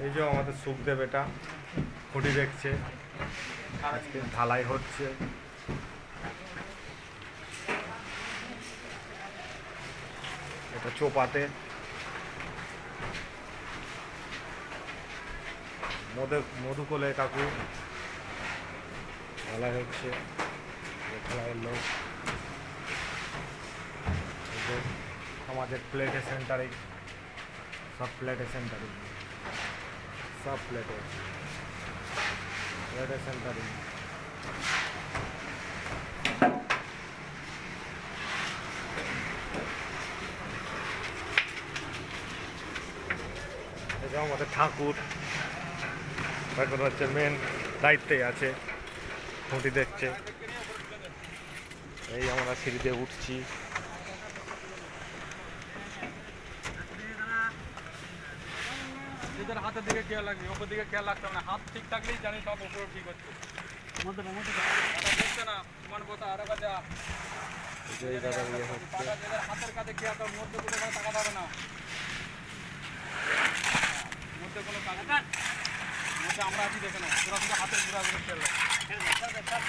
এই যে আমাদের সুখদেব এটা খুঁটি দেখছে, আজকে ঢালাই হচ্ছে। এটা চোপাতে মধুকোলে কাকু ঢালাই হচ্ছে, ঢালাইয়ের লোক। আমাদের প্লেটে সেন্টারিং, সব প্লেটে সেন্টারিং, সব প্লেটে সেন্টারিং। এটা আমাদের ঠাকুর এখন হচ্ছে মেন দায়িত্বে আছে, খুঁটি দেখছে। এই আমরা সিঁড়িতে উঠছি। নিজের হাতের দিকে খেয়াল রাখবি, ওপর দিকে খেয়াল রাখতে হবে না। হাত ঠিক থাকলেই জানি সব উপর ঠিক হচ্ছে। দেখছে না সমান কথা আরো কাজে হাতের কাছে খেয়াল তোর মধ্যে কোনো টাকা পাবে না, মধ্যে কোনো কাজ মধ্যে আমরা আছি দেখে না, তোরা শুধু হাতের ঘুরা খেয়াল রাখ।